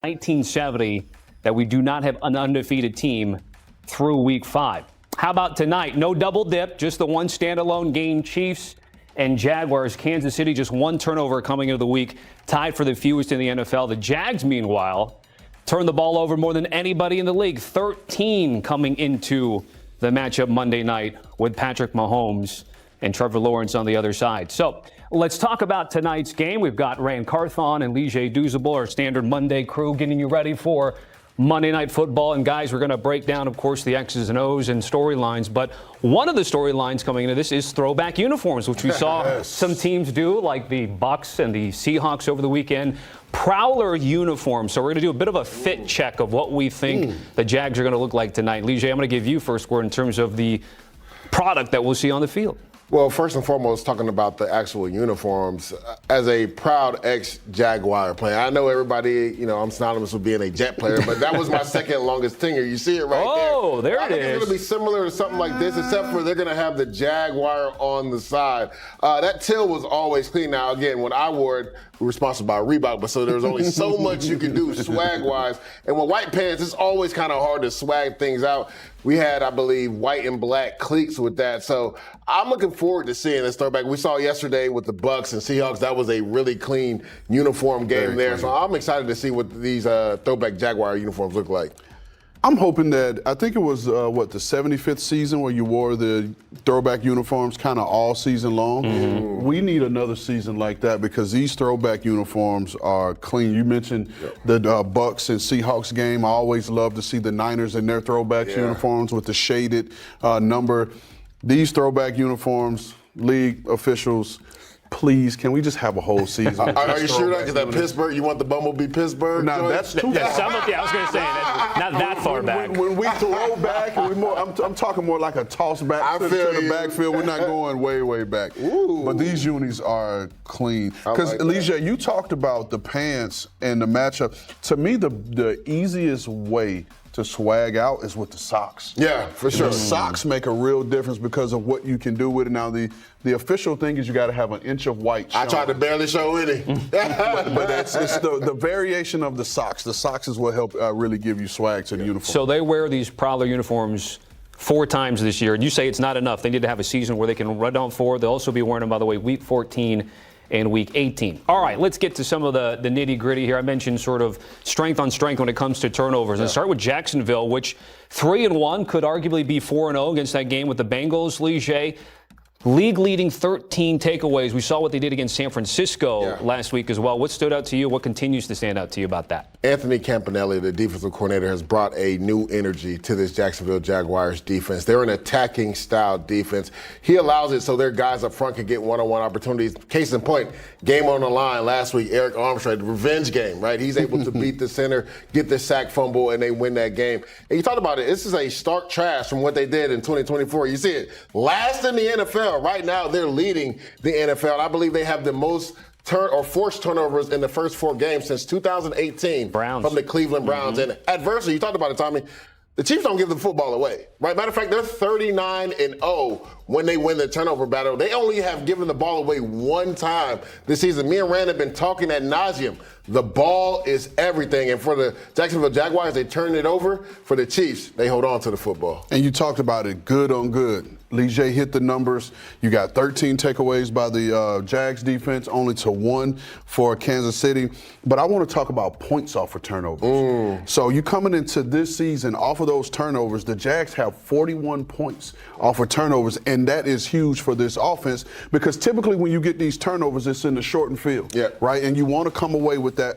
1970 that we do not have an undefeated team through week 5. How about tonight? No double dip, just the one standalone game. Chiefs and Jaguars. Kansas City just one turnover coming into the week, tied for the fewest in the NFL. The Jags, meanwhile, turned the ball over more than anybody in the league. 13 coming into the matchup Monday night with Patrick Mahomes and Trevor Lawrence on the other side. So let's talk about tonight's game. We've got Rand Carthon and Lige Douzable, our standard Monday crew, getting you ready for Monday Night Football. And guys, we're going to break down, of course, the X's and O's and storylines. But one of the storylines coming into this is throwback uniforms, which we saw some teams do, like the Bucs and the Seahawks over the weekend. Prowler uniforms. So we're going to do a bit of a fit check of what we think the Jags are going to look like tonight. Lige, I'm going to give you first word in terms of the product that we'll see on the field. Well, first and foremost, talking about the actual uniforms, as a proud ex-Jaguar player, I know everybody, I'm synonymous with being a Jet player, but that was my second longest tenure. You see it right there. Oh, there it is. I think it's going to be similar to something like this, except for they're going to have the Jaguar on the side. That tail was always clean. Now, again, when I wore it, we were sponsored by Reebok, but so there was only so much you could do swag-wise. And with white pants, it's always kind of hard to swag things out. We had, I believe, white and black cleats with that. So I'm looking forward to seeing this throwback. We saw yesterday with the Bucs and Seahawks, that was a really clean uniform game there. So I'm excited to see what these throwback Jaguar uniforms look like. I'm hoping that, I think it was, the 75th season where you wore the throwback uniforms kind of all season long. Mm-hmm. We need another season like that because these throwback uniforms are clean. You mentioned the Bucs and Seahawks game. I always love to see the Niners in their throwback uniforms with the shaded number. These throwback uniforms, league officials, please, can we just have a whole season? Are you sure that? Because that Pittsburgh, you want the Bumblebee Pittsburgh? Now, that's too far. I was going to say, not that far back. When we throw back, I'm talking more like a toss back to the backfield. We're not going way, way back. Ooh. But these unis are clean. Because, like Lige, you talked about the pants and the matchup. To me, the easiest way to swag out is with the socks. Yeah, for sure. The socks make a real difference because of what you can do with it. Now, the official thing is you got to have an inch of white shown. I tried to barely show any. but it's the variation of the socks. The socks is what help really give you swag to the uniform. So they wear these Prowler uniforms 4 times this year. And you say it's not enough. They need to have a season where they can run down 4. They'll also be wearing them, by the way, week 14 and week 18. All right, let's get to some of the nitty-gritty here. I mentioned sort of strength on strength when it comes to turnovers. And start with Jacksonville, which 3-1 could arguably be 4-0 against that game with the Bengals. Lige, league-leading 13 takeaways. We saw what they did against San Francisco last week as well. What stood out to you? What continues to stand out to you about that? Anthony Campanelli, the defensive coordinator, has brought a new energy to this Jacksonville Jaguars defense. They're an attacking style defense. He allows it so their guys up front can get one-on-one opportunities. Case in point, game on the line last week, Eric Armstead, revenge game, right? He's able to beat the center, get the sack fumble, and they win that game. And you talked about it. This is a stark trash from what they did in 2024. You see it last in the NFL. Right now, they're leading the NFL. I believe they have the most forced turnovers in the first 4 games since 2018 from the Cleveland Browns. And adversely, you talked about it, Tommy, the Chiefs don't give the football away, right? Matter of fact, they're 39-0 when they win the turnover battle. They only have given the ball away 1 time this season. Me and Rand have been talking ad nauseum. The ball is everything. And for the Jacksonville Jaguars, they turn it over. For the Chiefs, they hold on to the football. And you talked about it, good on good. Lige hit the numbers. You got 13 takeaways by the Jags defense, only to 1 for Kansas City. But I want to talk about points off of turnovers. So you coming into this season off of those turnovers, the Jags have 41 points off of turnovers, and that is huge for this offense because typically when you get these turnovers, it's in the shortened field, right? And you want to come away with that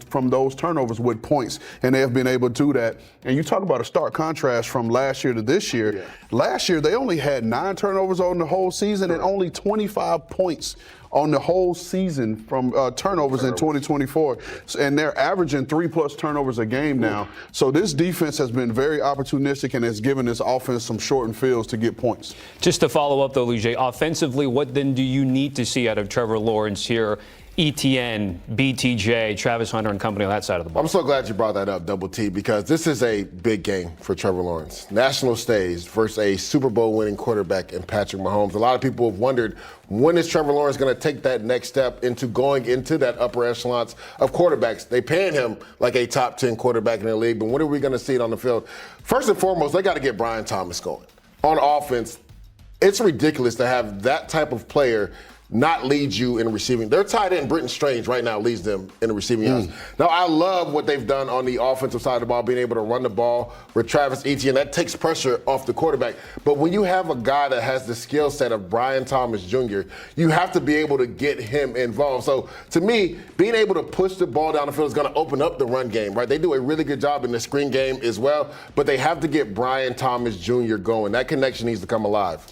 from those turnovers with points, and they have been able to do that. And you talk about a stark contrast from last year to this year. Last year, they only had 9 turnovers on the whole season and only 25 points on the whole season from turnovers in 2024. And they're averaging 3+ turnovers a game now. So this defense has been very opportunistic and has given this offense some shortened fields to get points. Just to follow up, though, Lige, offensively, what then do you need to see out of Trevor Lawrence here ETN, BTJ, Travis Hunter, and company on that side of the ball. I'm so glad you brought that up, Double T, because this is a big game for Trevor Lawrence. National stage versus a Super Bowl winning quarterback in Patrick Mahomes. A lot of people have wondered, when is Trevor Lawrence going to take that next step into going into that upper echelons of quarterbacks? They paying him like a top 10 quarterback in the league, but when are we going to see it on the field? First and foremost, they got to get Brian Thomas going. On offense, it's ridiculous to have that type of player not lead you in receiving. Their tight end, Britton Strange, right now leads them in the receiving yards. Now, I love what they've done on the offensive side of the ball, being able to run the ball with Travis Etienne. That takes pressure off the quarterback. But when you have a guy that has the skill set of Brian Thomas Jr., you have to be able to get him involved. So, to me, being able to push the ball down the field is going to open up the run game, right? They do a really good job in the screen game as well, but they have to get Brian Thomas Jr. going. That connection needs to come alive.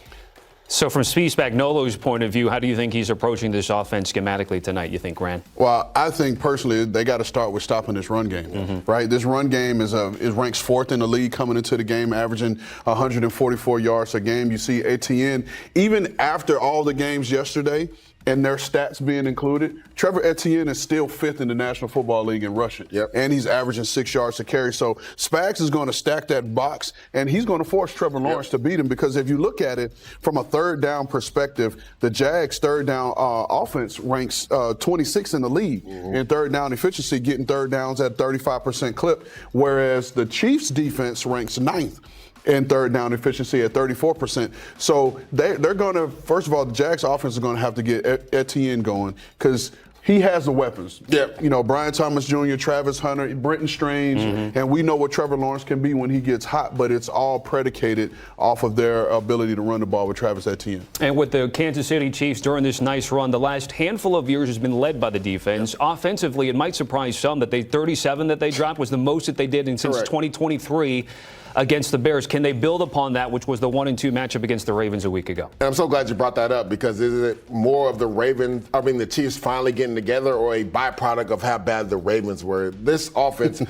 So from Steve Spagnuolo's point of view, how do you think he's approaching this offense schematically tonight, you think, Rand? Well, I think personally they got to start with stopping this run game, right? This run game is ranks 4th in the league coming into the game, averaging 144 yards a game. You see Etienne, even after all the games yesterday, and their stats being included, Trevor Etienne is still 5th in the National Football League in rushing. And he's averaging 6 yards a carry. So Spags is going to stack that box, and he's going to force Trevor Lawrence to beat him, because if you look at it from a third down perspective, the Jags' third down offense ranks 26th in the league in third down efficiency, getting third downs at 35% clip, whereas the Chiefs' defense ranks 9th in third down efficiency at 34%. So they're going to, first of all, the Jags offense is going to have to get Etienne going, because he has the weapons. You know, Brian Thomas Jr., Travis Hunter, Britton Strange, and we know what Trevor Lawrence can be when he gets hot, but it's all predicated off of their ability to run the ball with Travis Etienne. And with the Kansas City Chiefs during this nice run, the last handful of years has been led by the defense. Offensively, it might surprise some that 37 that they dropped was the most that they did since 2023. Against the Bears. Can they build upon that, which was the 1-2 matchup against the Ravens a week ago? And I'm so glad you brought that up, because is it more of the Chiefs finally getting together, or a byproduct of how bad the Ravens were? This offense,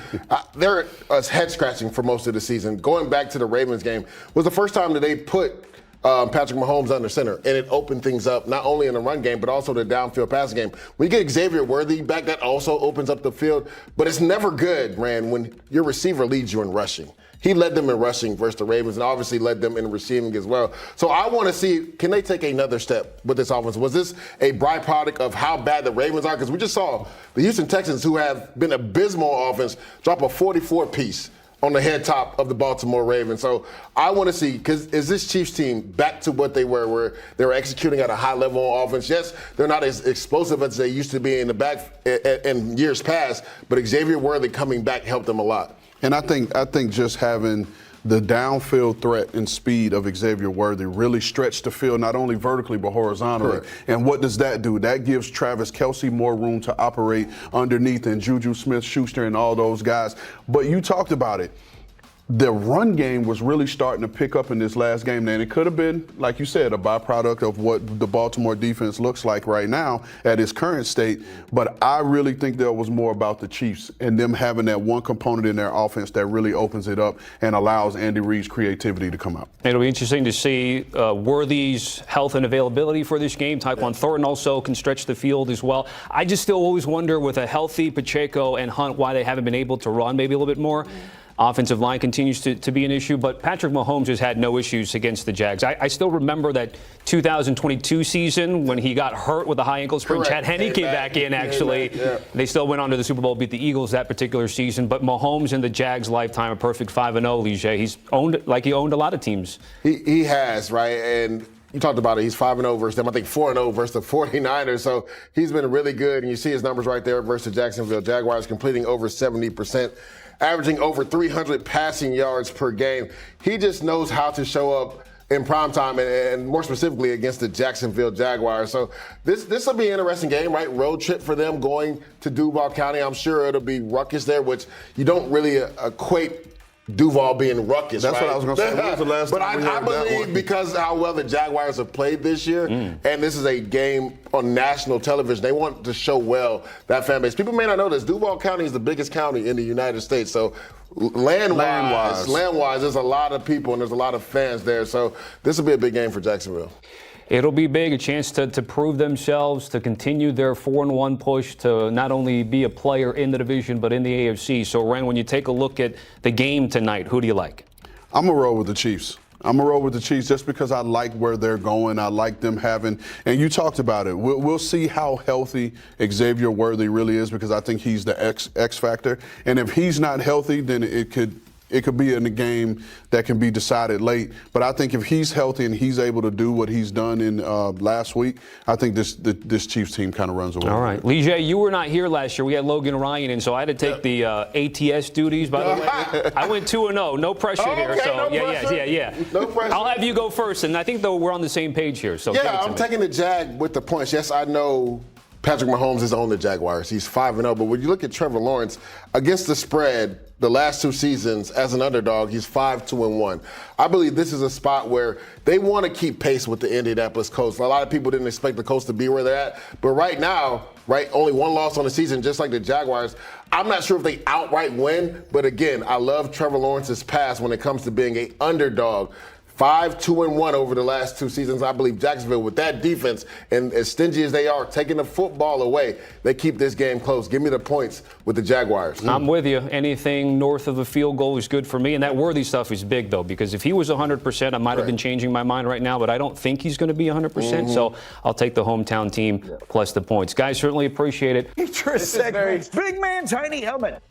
they're head scratching for most of the season. Going back to the Ravens game was the first time that they put Patrick Mahomes under center, and it opened things up not only in the run game but also the downfield passing game. When you get Xavier Worthy back, that also opens up the field, but it's never good, Rand, when your receiver leads you in rushing. He led them in rushing versus the Ravens, and obviously led them in receiving as well. So I want to see, can they take another step with this offense? Was this a byproduct of how bad the Ravens are? Because we just saw the Houston Texans, who have been abysmal offense, drop a 44-piece on the head top of the Baltimore Ravens. So I want to see, because is this Chiefs team back to what they were, where they were executing at a high level on offense? Yes, they're not as explosive as they used to be in the back in years past, but Xavier Worthy coming back helped them a lot. And I think just having the downfield threat and speed of Xavier Worthy really stretched the field not only vertically but horizontally. And what does that do? That gives Travis Kelce more room to operate underneath, and Juju Smith-Schuster and all those guys. But you talked about it. The run game was really starting to pick up in this last game, and it could have been, like you said, a byproduct of what the Baltimore defense looks like right now at its current state. But I really think there was more about the Chiefs and them having that one component in their offense that really opens it up and allows Andy Reid's creativity to come out. It'll be interesting to see Worthy's health and availability for this game. Tyquan Thornton also can stretch the field as well. I just still always wonder, with a healthy Pacheco and Hunt, why they haven't been able to run maybe a little bit more. Offensive line continues to be an issue, but Patrick Mahomes has had no issues against the Jags. I still remember that 2022 season when he got hurt with a high ankle sprain. Chad Henne came back in, actually. They still went on to the Super Bowl, beat the Eagles that particular season. But Mahomes in the Jags' lifetime, a perfect 5-0, Lige. He's owned like he owned a lot of teams. He has, right? And you talked about it. He's 5-0 versus them. I think 4-0 versus the 49ers. So he's been really good. And you see his numbers right there versus the Jacksonville Jaguars, completing over 70%. Averaging over 300 passing yards per game. He just knows how to show up in primetime, and more specifically against the Jacksonville Jaguars. So this will be an interesting game, right? Road trip for them going to Duval County. I'm sure it'll be ruckus there, which you don't really equate Duval being ruckus. That's right? what I was going to say. When was the last but time we heard I believe that one? Because how well the Jaguars have played this year, and this is a game on national television, they want to show well that fan base. People may not know this. Duval County is the biggest county in the United States. So land-wise, there's a lot of people and there's a lot of fans there. So this will be a big game for Jacksonville. It'll be big, a chance to prove themselves, to continue their 4-1 push, to not only be a player in the division but in the AFC. So, Ren, when you take a look at the game tonight, who do you like? I'm going to roll with the Chiefs. I'm going to roll with the Chiefs just because I like where they're going. I like them having, and you talked about it. We'll see how healthy Xavier Worthy really is, because I think he's the X factor. And if he's not healthy, then it could be in a game that can be decided late. But I think if he's healthy and he's able to do what he's done in last week, I think this Chiefs team kind of runs away. All right. Leger, you were not here last year. We had Logan Ryan, and so I had to take the ATS duties, by the way. I went 2-0. No pressure here. So, no pressure. Yeah. No pressure. I'll have you go first, and I think, though, we're on the same page here. So yeah, I'm taking the Jag with the points. Yes, I know Patrick Mahomes is on the Jaguars. He's 5-0. But when you look at Trevor Lawrence, against the spread, the last 2 seasons as an underdog, he's 5-2-1. I believe this is a spot where they want to keep pace with the Indianapolis Colts. A lot of people didn't expect the Colts to be where they're at. But right now, only 1 loss on the season, just like the Jaguars. I'm not sure if they outright win. But again, I love Trevor Lawrence's past when it comes to being an underdog. 5-2-1 over the last 2 seasons. I believe Jacksonville, with that defense, and as stingy as they are, taking the football away, they keep this game close. Give me the points with the Jaguars. I'm with you. Anything north of a field goal is good for me. And that Worthy stuff is big, though, because if he was 100%, I might have been changing my mind right now, but I don't think he's going to be 100%. So I'll take the hometown team plus the points. Guys, certainly appreciate it. Big man, tiny helmet.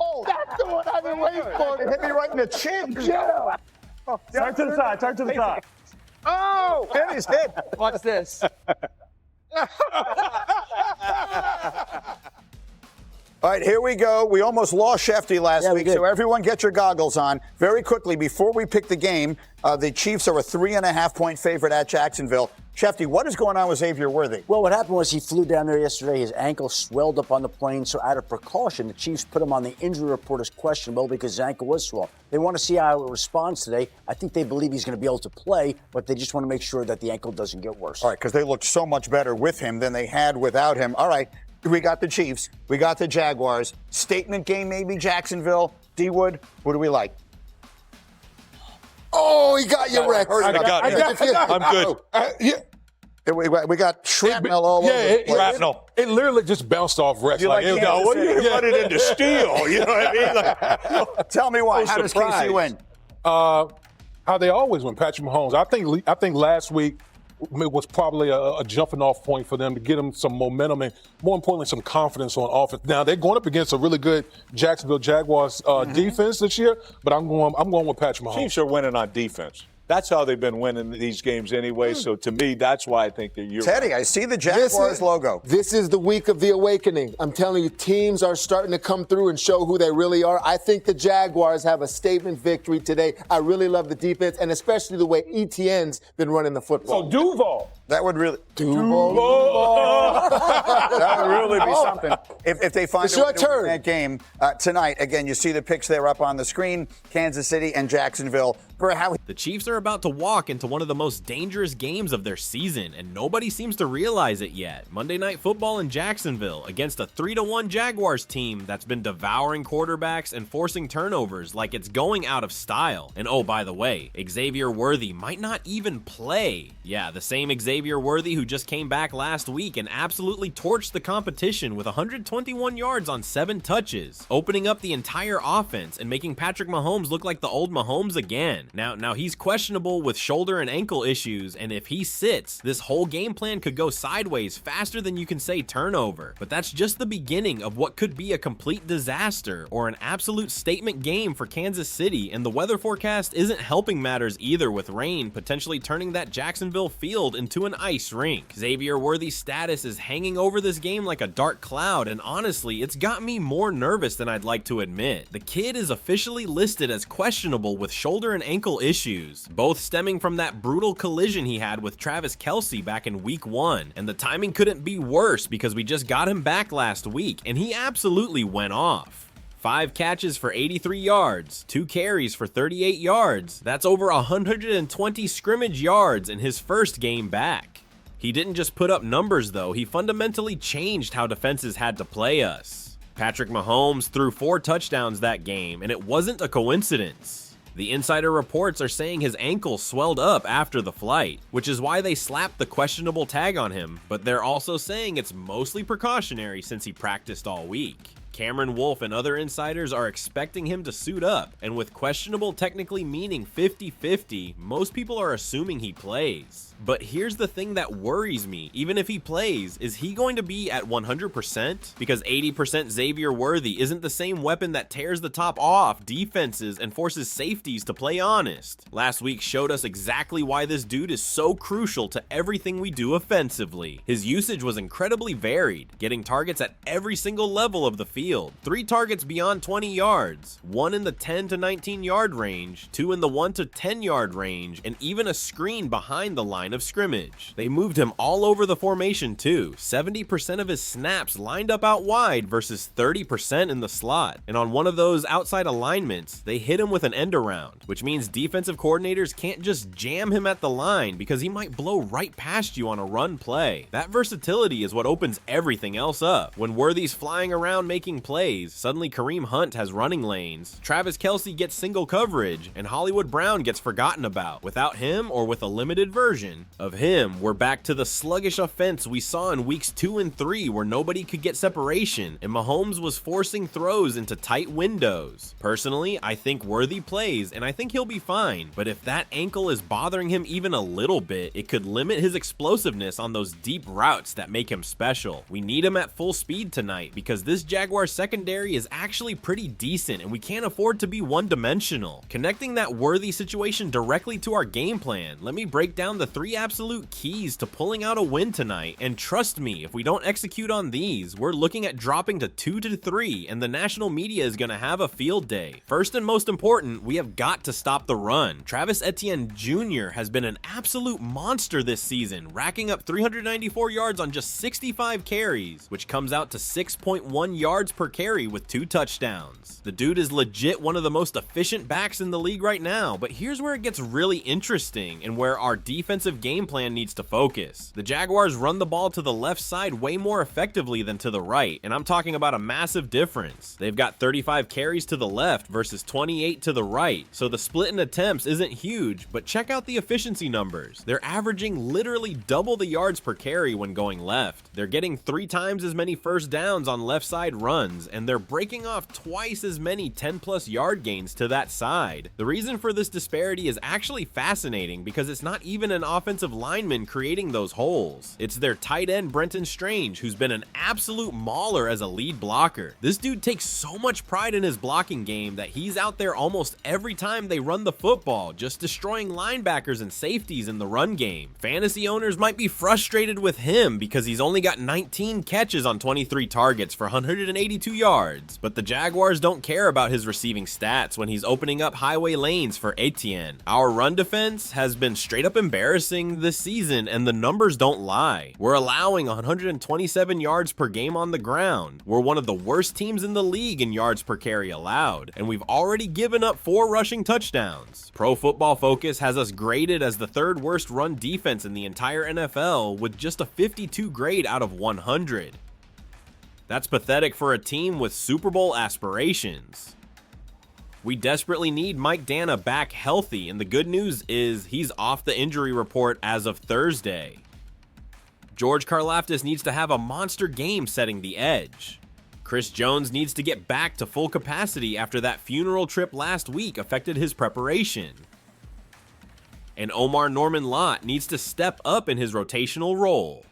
Oh, that's the one I've been waiting for. It hit me right in the chin. Yeah. Turn to the side. Turn to the side. Oh, hit his head. Watch this. All right, here we go. We almost lost Shefty last week, so everyone get your goggles on. Very quickly, before we pick the game, the Chiefs are a 3.5-point favorite at Jacksonville. Shefty, what is going on with Xavier Worthy? Well, what happened was he flew down there yesterday. His ankle swelled up on the plane, so out of precaution, the Chiefs put him on the injury report as questionable because his ankle was swollen. They want to see how it responds today. I think they believe he's going to be able to play, but they just want to make sure that the ankle doesn't get worse. All right, because they looked so much better with him than they had without him. All right, we got the Chiefs. We got the Jaguars. Statement game, maybe Jacksonville. D-Wood, what do we like? Oh, he got you, Rex. I got it. I'm good. We got shrapnel all over. It literally just bounced off Rex. You like Kansas City? Run it into steel. You know what I mean? Tell me why. How does KC win? How they always win. Patrick Mahomes. I think last week was probably a jumping off point for them to get them some momentum and, more importantly, some confidence on offense. Now they're going up against a really good Jacksonville Jaguars defense this year, but I'm going with Patrick Mahomes. Chiefs are winning on defense. That's how they've been winning these games anyway. So to me, that's why I think that you're Teddy, I see the Jaguars logo. This is the week of the awakening. I'm telling you, teams are starting to come through and show who they really are. I think the Jaguars have a statement victory today. I really love the defense, and especially the way ETN's been running the football. So Duval. That would really Duval. That would really be something. If they find It's a way your to win turn. that game tonight, again, you see the picks there up on the screen, Kansas City and Jacksonville. The Chiefs are about to walk into one of the most dangerous games of their season, and nobody seems to realize it yet. Monday Night Football in Jacksonville against a 3-1 Jaguars team that's been devouring quarterbacks and forcing turnovers like it's going out of style. And oh, by the way, Xavier Worthy might not even play. Yeah, the same Xavier Worthy who just came back last week and absolutely torched the competition with 121 yards on 7 touches, opening up the entire offense and making Patrick Mahomes look like the old Mahomes again. Now he's questionable with shoulder and ankle issues, and if he sits, this whole game plan could go sideways faster than you can say turnover. But that's just the beginning of what could be a complete disaster or an absolute statement game for Kansas City, and the weather forecast isn't helping matters either, with rain potentially turning that Jacksonville field into an ice rink. Xavier Worthy's status is hanging over this game like a dark cloud, and honestly, it's got me more nervous than I'd like to admit. The kid is officially listed as questionable with shoulder and ankle issues, both stemming from that brutal collision he had with Travis Kelce back in week 1. And the timing couldn't be worse because we just got him back last week, and he absolutely went off. 5 catches for 83 yards, 2 carries for 38 yards. That's over 120 scrimmage yards in his first game back. He didn't just put up numbers though, he fundamentally changed how defenses had to play us. Patrick Mahomes threw 4 touchdowns that game, and it wasn't a coincidence. The insider reports are saying his ankle swelled up after the flight, which is why they slapped the questionable tag on him, but they're also saying it's mostly precautionary since he practiced all week. Cameron Wolfe and other insiders are expecting him to suit up, and with questionable technically meaning 50-50, most people are assuming he plays. But here's the thing that worries me, even if he plays, is he going to be at 100%? Because 80% Xavier Worthy isn't the same weapon that tears the top off defenses and forces safeties to play honest. Last week showed us exactly why this dude is so crucial to everything we do offensively. His usage was incredibly varied, getting targets at every single level of the field. 3 targets beyond 20 yards, 1 in the 10 to 19 yard range, 2 in the 1 to 10 yard range, and even a screen behind the line of scrimmage. They moved him all over the formation too. 70% of his snaps lined up out wide versus 30% in the slot. And on one of those outside alignments, they hit him with an end around, which means defensive coordinators can't just jam him at the line because he might blow right past you on a run play. That versatility is what opens everything else up. When Worthy's flying around making plays, suddenly Kareem Hunt has running lanes, Travis Kelce gets single coverage, and Hollywood Brown gets forgotten about. Without him, or with a limited version of him, we're back to the sluggish offense we saw in weeks 2 and 3 where nobody could get separation and Mahomes was forcing throws into tight windows. Personally, I think Worthy plays and I think he'll be fine, but if that ankle is bothering him even a little bit, it could limit his explosiveness on those deep routes that make him special. We need him at full speed tonight because this Jaguar secondary is actually pretty decent and we can't afford to be one-dimensional. Connecting that Worthy situation directly to our game plan, let me break down the 3 absolute keys to pulling out a win tonight, and trust me, if we don't execute on these, we're looking at dropping to 2-3 and the national media is going to have a field day. First and most important, we have got to stop the run. Travis Etienne Jr. has been an absolute monster this season, racking up 394 yards on just 65 carries, which comes out to 6.1 yards per carry with 2 touchdowns. The dude is legit one of the most efficient backs in the league right now, but here's where it gets really interesting and where our defensive game plan needs to focus. The Jaguars run the ball to the left side way more effectively than to the right, and I'm talking about a massive difference. They've got 35 carries to the left versus 28 to the right, so the split in attempts isn't huge, but check out the efficiency numbers. They're averaging literally double the yards per carry when going left. They're getting 3 times as many first downs on left side runs, and they're breaking off twice as many 10+ yard gains to that side. The reason for this disparity is actually fascinating because it's not even an offensive lineman creating those holes. It's their tight end Brenton Strange, who's been an absolute mauler as a lead blocker. This dude takes so much pride in his blocking game that he's out there almost every time they run the football, just destroying linebackers and safeties in the run game. Fantasy owners might be frustrated with him because he's only got 19 catches on 23 targets for 182 yards, but the Jaguars don't care about his receiving stats when he's opening up highway lanes for Etienne. Our run defense has been straight up embarrassing this season, and the numbers don't lie. We're allowing 127 yards per game on the ground. We're one of the worst teams in the league in yards per carry allowed, and we've already given up 4 rushing touchdowns. Pro Football Focus has us graded as the 3rd worst run defense in the entire NFL with just a 52 grade out of 100. That's pathetic for a team with Super Bowl aspirations. We desperately need Mike Dana back healthy, and the good news is he's off the injury report as of Thursday. George Karlaftis needs to have a monster game setting the edge. Chris Jones needs to get back to full capacity after that funeral trip last week affected his preparation. And Omar Norman-Lott needs to step up in his rotational role.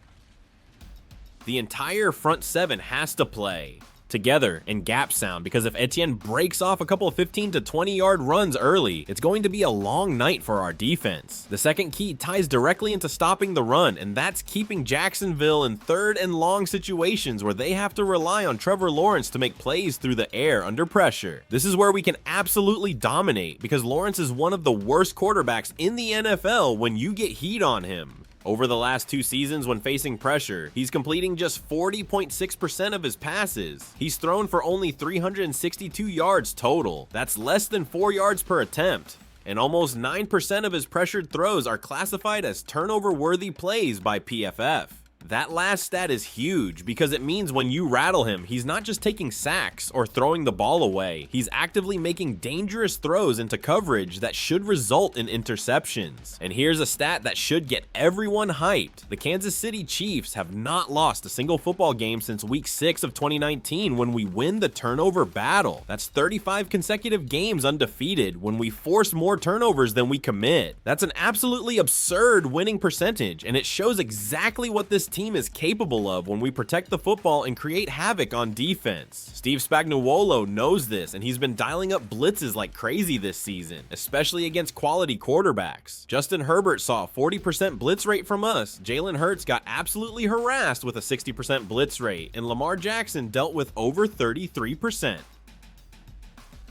The entire front 7 has to play together in gap sound, because if Etienne breaks off a couple of 15 to 20 yard runs early, it's going to be a long night for our defense. The second key ties directly into stopping the run, and that's keeping Jacksonville in 3rd and long situations where they have to rely on Trevor Lawrence to make plays through the air under pressure. This is where we can absolutely dominate because Lawrence is one of the worst quarterbacks in the NFL when you get heat on him. Over the last 2 seasons when facing pressure, he's completing just 40.6% of his passes. He's thrown for only 362 yards total. That's less than 4 yards per attempt. And almost 9% of his pressured throws are classified as turnover-worthy plays by PFF. That last stat is huge because it means when you rattle him, he's not just taking sacks or throwing the ball away. He's actively making dangerous throws into coverage that should result in interceptions. And here's a stat that should get everyone hyped. The Kansas City Chiefs have not lost a single football game since week 6 of 2019 when we win the turnover battle. That's 35 consecutive games undefeated when we force more turnovers than we commit. That's an absolutely absurd winning percentage, and it shows exactly what this team is capable of when we protect the football and create havoc on defense. Steve Spagnuolo knows this, and he's been dialing up blitzes like crazy this season, especially against quality quarterbacks. Justin Herbert saw a 40% blitz rate from us, Jalen Hurts got absolutely harassed with a 60% blitz rate, and Lamar Jackson dealt with over 33%.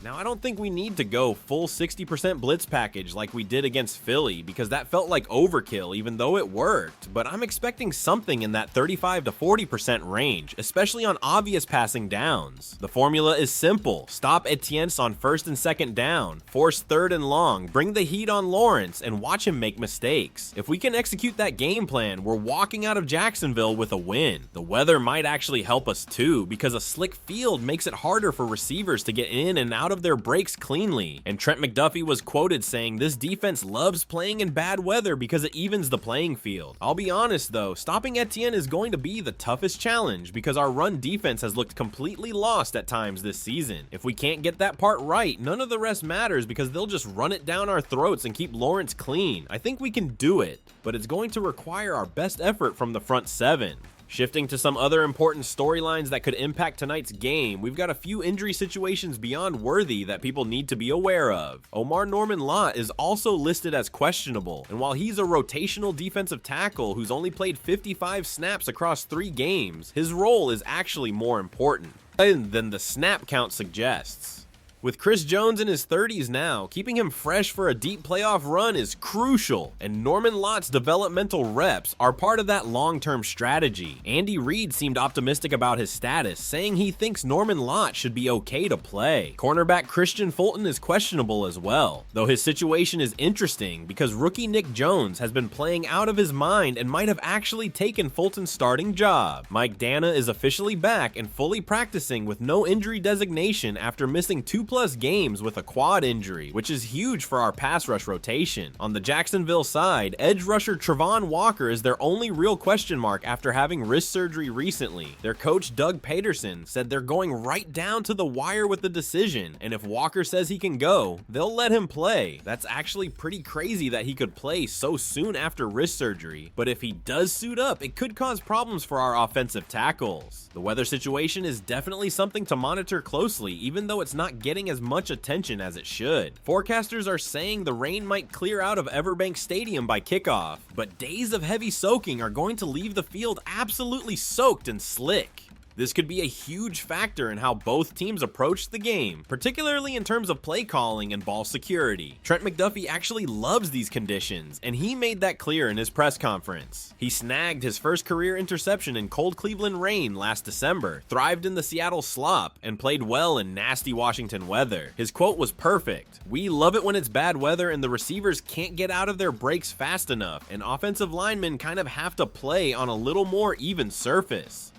Now, I don't think we need to go full 60% blitz package like we did against Philly because that felt like overkill even though it worked, but I'm expecting something in that 35 to 40% range, especially on obvious passing downs. The formula is simple. Stop Etienne on first and second down, force third and long, bring the heat on Lawrence, and watch him make mistakes. If we can execute that game plan, we're walking out of Jacksonville with a win. The weather might actually help us too because a slick field makes it harder for receivers to get in and out of their breaks cleanly, and Trent McDuffie was quoted saying this defense loves playing in bad weather because it evens the playing field. I'll be honest though, stopping Etienne is going to be the toughest challenge because our run defense has looked completely lost at times this season. If we can't get that part right, none of the rest matters because they'll just run it down our throats and keep Lawrence clean. I think we can do it, but it's going to require our best effort from the front seven. Shifting to some other important storylines that could impact tonight's game, we've got a few injury situations beyond worthy that people need to be aware of. Omar Norman-Lott is also listed as questionable, and while he's a rotational defensive tackle who's only played 55 snaps across 3 games, his role is actually more important than the snap count suggests. With Chris Jones in his 30s now, keeping him fresh for a deep playoff run is crucial, and Norman Lott's developmental reps are part of that long-term strategy. Andy Reid seemed optimistic about his status, saying he thinks Norman Lott should be okay to play. Cornerback Christian Fulton is questionable as well, though his situation is interesting because rookie Nick Jones has been playing out of his mind and might have actually taken Fulton's starting job. Mike Dana is officially back and fully practicing with no injury designation after missing 2+ games with a quad injury, which is huge for our pass rush rotation. On the Jacksonville side, edge rusher Travon Walker is their only real question mark after having wrist surgery recently. Their coach Doug Peterson said they're going right down to the wire with the decision, and if Walker says he can go, they'll let him play. That's actually pretty crazy that he could play so soon after wrist surgery, but if he does suit up, it could cause problems for our offensive tackles. The weather situation is definitely something to monitor closely, even though it's not getting as much attention as it should. Forecasters are saying the rain might clear out of Everbank Stadium by kickoff, but days of heavy soaking are going to leave the field absolutely soaked and slick. This could be a huge factor in how both teams approach the game, particularly in terms of play calling and ball security. Trent McDuffie actually loves these conditions, and he made that clear in his press conference. He snagged his first career interception in cold Cleveland rain last December, thrived in the Seattle slop, and played well in nasty Washington weather. His quote was perfect. "We love it when it's bad weather and the receivers can't get out of their breaks fast enough, and offensive linemen kind of have to play on a little more even surface."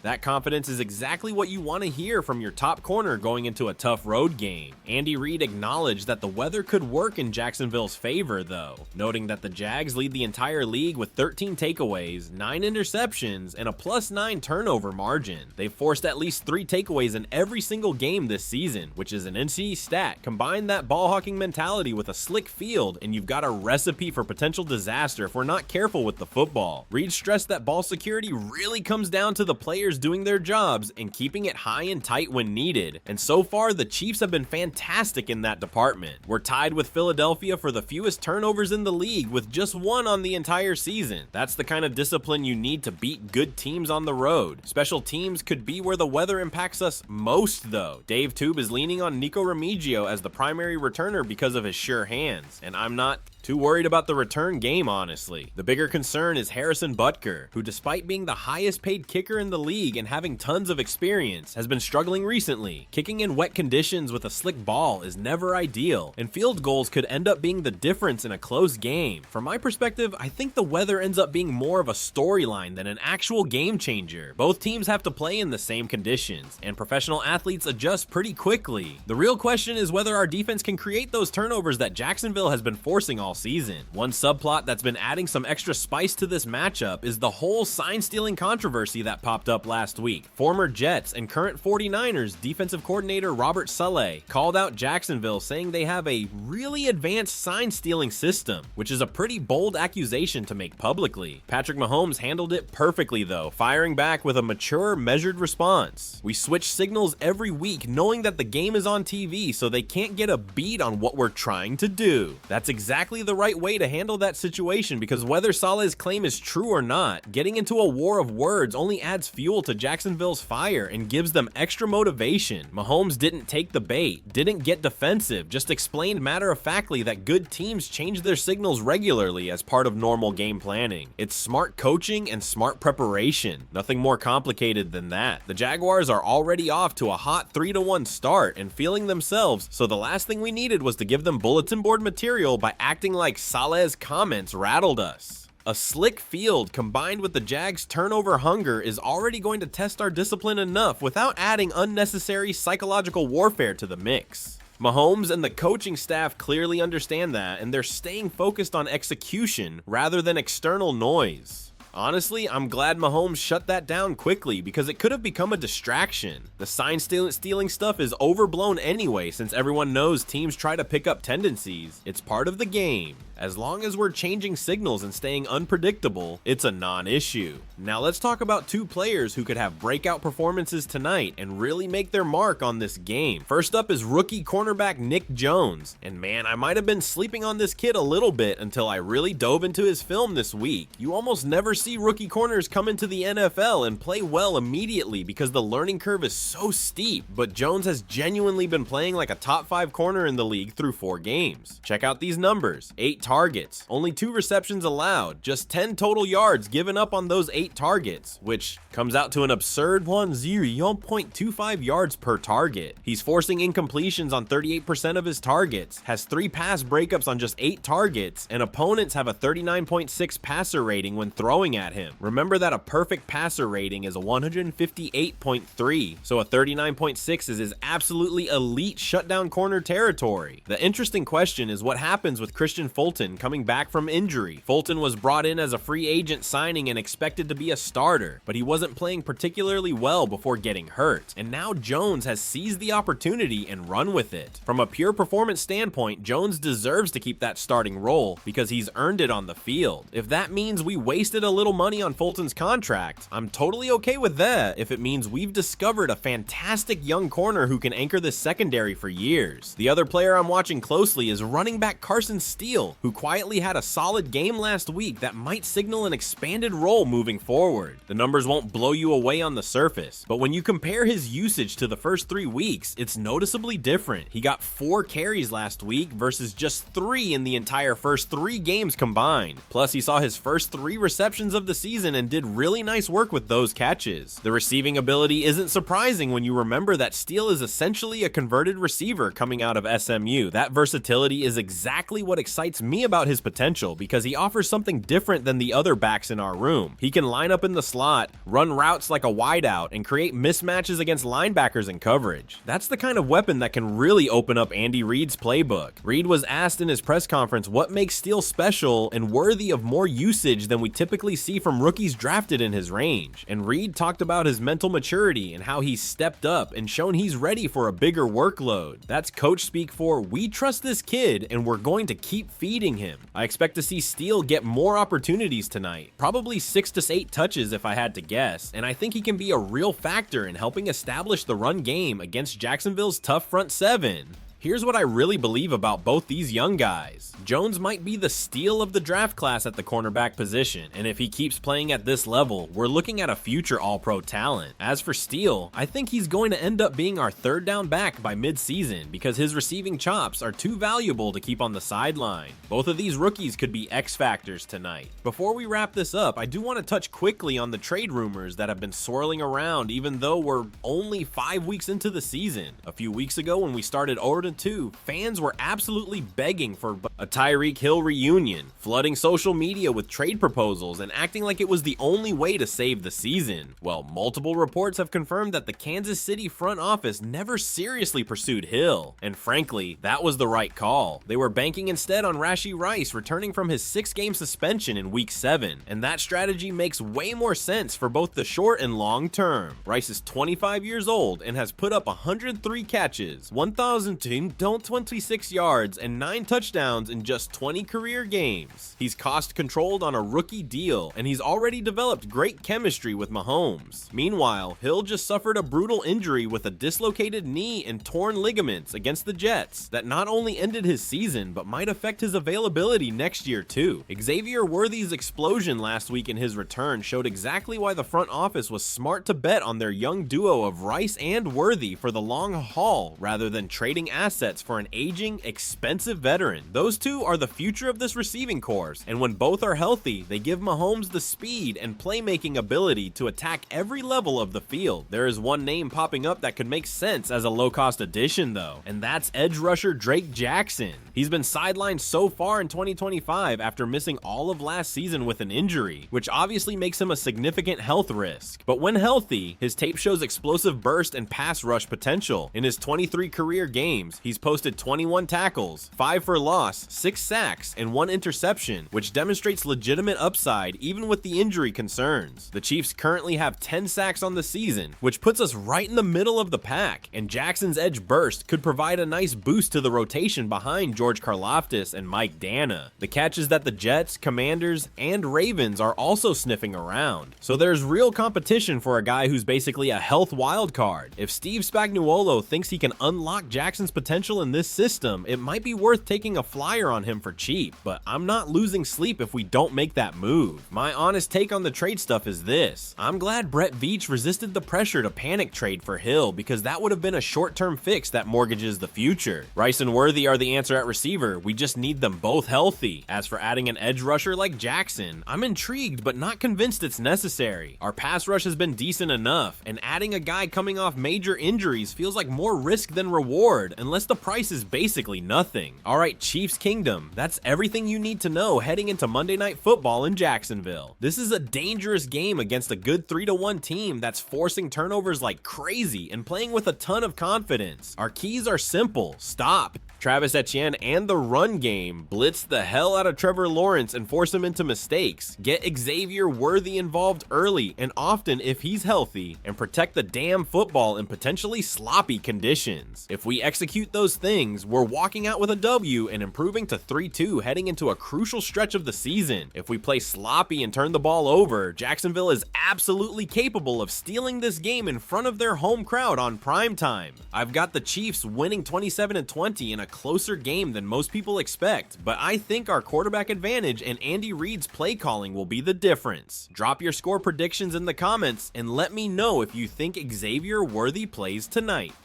That confidence is exactly what you want to hear from your top corner going into a tough road game. Andy Reid acknowledged that the weather could work in Jacksonville's favor, though, noting that the Jags lead the entire league with 13 takeaways, 9 interceptions, and a +9 turnover margin. They've forced at least 3 takeaways in every single game this season, which is an NC stat. Combine that ball hawking mentality with a slick field, and you've got a recipe for potential disaster if we're not careful with the football. Reid stressed that ball security really comes down to the players doing their jobs and keeping it high and tight when needed, and so far the Chiefs have been fantastic in that department. We're tied with Philadelphia for the fewest turnovers in the league with just 1 on the entire season. That's the kind of discipline you need to beat good teams on the road. Special teams could be where the weather impacts us most though. Dave Tube is leaning on Nico Remigio as the primary returner because of his sure hands, and I'm not too worried about the return game, honestly. The bigger concern is Harrison Butker, who despite being the highest paid kicker in the league league and having tons of experience, has been struggling recently. Kicking in wet conditions with a slick ball is never ideal, and field goals could end up being the difference in a close game. From my perspective, I think the weather ends up being more of a storyline than an actual game changer. Both teams have to play in the same conditions, and professional athletes adjust pretty quickly. The real question is whether our defense can create those turnovers that Jacksonville has been forcing all season. One subplot that's been adding some extra spice to this matchup is the whole sign-stealing controversy that popped up last week. Former Jets and current 49ers defensive coordinator Robert Saleh called out Jacksonville, saying they have a really advanced sign-stealing system, which is a pretty bold accusation to make publicly. Patrick Mahomes handled it perfectly though, firing back with a mature, measured response. We switch signals every week knowing that the game is on TV, so they can't get a beat on what we're trying to do. That's exactly the right way to handle that situation, because whether Saleh's claim is true or not, getting into a war of words only adds fuel to Jacksonville's fire and gives them extra motivation. Mahomes didn't take the bait, didn't get defensive, just explained matter-of-factly that good teams change their signals regularly as part of normal game planning. It's smart coaching and smart preparation. Nothing more complicated than that. The Jaguars are already off to a hot 3-1 start and feeling themselves, so the last thing we needed was to give them bulletin board material by acting like Saleh's comments rattled us. A slick field combined with the Jags' turnover hunger is already going to test our discipline enough without adding unnecessary psychological warfare to the mix. Mahomes and the coaching staff clearly understand that, and they're staying focused on execution rather than external noise. Honestly, I'm glad Mahomes shut that down quickly because it could have become a distraction. The sign-stealing stuff is overblown anyway, since everyone knows teams try to pick up tendencies. It's part of the game. As long as we're changing signals and staying unpredictable, it's a non-issue. Now let's talk about two players who could have breakout performances tonight and really make their mark on this game. First up is rookie cornerback Nick Jones. And man, I might have been sleeping on this kid a little bit until I really dove into his film this week. You almost never see rookie corners come into the NFL and play well immediately because the learning curve is so steep, but Jones has genuinely been playing like a top 5 corner in the league through 4 games. Check out these numbers. 8 targets, only 2 receptions allowed, just 10 total yards given up on those 8 targets, which comes out to an absurd 0.25 yards per target. He's forcing incompletions on 38% of his targets, has 3 pass breakups on just 8 targets, and opponents have a 39.6 passer rating when throwing at him. Remember that a perfect passer rating is a 158.3, so a 39.6 is his absolutely elite shutdown corner territory. The interesting question is what happens with Christian Fulton coming back from injury. Fulton was brought in as a free agent signing and expected to be a starter, but he wasn't playing particularly well before getting hurt, and now Jones has seized the opportunity and run with it. From a pure performance standpoint, Jones deserves to keep that starting role because he's earned it on the field. If that means we wasted a little money on Fulton's contract, I'm totally okay with that if it means we've discovered a fantastic young corner who can anchor this secondary for years. The other player I'm watching closely is running back Carson Steele, who quietly had a solid game last week that might signal an expanded role moving forward. The numbers won't blow you away on the surface, but when you compare his usage to the first 3 weeks, it's noticeably different. He got 4 carries last week versus just 3 in the entire first 3 games combined. Plus, he saw his first 3 receptions of the season and did really nice work with those catches. The receiving ability isn't surprising when you remember that Steele is essentially a converted receiver coming out of SMU. That versatility is exactly what excites me about his potential because he offers something different than the other backs in our room. He can line up in the slot, run routes like a wideout, and create mismatches against linebackers in coverage. That's the kind of weapon that can really open up Andy Reid's playbook. Reid was asked in his press conference what makes Steele special and worthy of more usage than we typically see from rookies drafted in his range, and Reid talked about his mental maturity and how he's stepped up and shown he's ready for a bigger workload. That's coach speak for, we trust this kid and we're going to keep feeding him. I expect to see Steele get more opportunities tonight, probably 6 to 8 touches if I had to guess, and I think he can be a real factor in helping establish the run game against Jacksonville's tough front 7. Here's what I really believe about both these young guys. Jones might be the steal of the draft class at the cornerback position, and if he keeps playing at this level, we're looking at a future All-Pro talent. As for Steele, I think he's going to end up being our third down back by mid-season because his receiving chops are too valuable to keep on the sideline. Both of these rookies could be X factors tonight. Before we wrap this up, I do want to touch quickly on the trade rumors that have been swirling around even though we're only 5 weeks into the season. A few weeks ago when we started 0-2, fans were absolutely begging for a Tyreek Hill reunion, flooding social media with trade proposals and acting like it was the only way to save the season. Well, multiple reports have confirmed that the Kansas City front office never seriously pursued Hill, and frankly, that was the right call. They were banking instead on Rashee Rice returning from his 6-game suspension in Week 7, and that strategy makes way more sense for both the short and long term. Rice is 25 years old and has put up 103 catches, 1,226 yards, and 9 touchdowns in just 20 career games. He's cost controlled on a rookie deal, and he's already developed great chemistry with Mahomes. Meanwhile, Hill just suffered a brutal injury with a dislocated knee and torn ligaments against the Jets that not only ended his season, but might affect his availability next year too. Xavier Worthy's explosion last week in his return showed exactly why the front office was smart to bet on their young duo of Rice and Worthy for the long haul rather than trading assets for an aging, expensive veteran. Those two are the future of this receiving corps, and when both are healthy, they give Mahomes the speed and playmaking ability to attack every level of the field. There is one name popping up that could make sense as a low-cost addition though, and that's edge rusher Drake Jackson. He's been sidelined so far in 2025 after missing all of last season with an injury, which obviously makes him a significant health risk. But when healthy, his tape shows explosive burst and pass rush potential. In his 23 career games, he's posted 21 tackles, 5 for loss, 6 sacks, and 1 interception, which demonstrates legitimate upside even with the injury concerns. The Chiefs currently have 10 sacks on the season, which puts us right in the middle of the pack, and Jackson's edge burst could provide a nice boost to the rotation behind George Karlaftis and Mike Dana. The catch is that the Jets, Commanders, and Ravens are also sniffing around, so there's real competition for a guy who's basically a health wild card. If Steve Spagnuolo thinks he can unlock Jackson's potential in this system, it might be worth taking a flyer on him for cheap, but I'm not losing sleep if we don't make that move. My honest take on the trade stuff is this: I'm glad Brett Veach resisted the pressure to panic trade for Hill because that would have been a short-term fix that mortgages the future. Rice and Worthy are the answer at receiver, we just need them both healthy. As for adding an edge rusher like Jackson, I'm intrigued but not convinced it's necessary. Our pass rush has been decent enough, and adding a guy coming off major injuries feels like more risk than reward unless the price is basically nothing. Alright, Chiefs Kingdom, that's everything you need to know heading into Monday Night Football in Jacksonville. This is a dangerous game against a good 3-1 team that's forcing turnovers like crazy and playing with a ton of confidence. Our keys are simple: stop Travis Etienne and the run game, blitz the hell out of Trevor Lawrence and force him into mistakes, get Xavier Worthy involved early and often if he's healthy, and protect the damn football in potentially sloppy conditions. If we execute those things, we're walking out with a W and improving to 3-2 heading into a crucial stretch of the season. If we play sloppy and turn the ball over, Jacksonville is absolutely capable of stealing this game in front of their home crowd on prime time. I've got the Chiefs winning 27-20 in a closer game than most people expect, but I think our quarterback advantage and Andy Reid's play calling will be the difference. Drop your score predictions in the comments and let me know if you think Xavier Worthy plays tonight.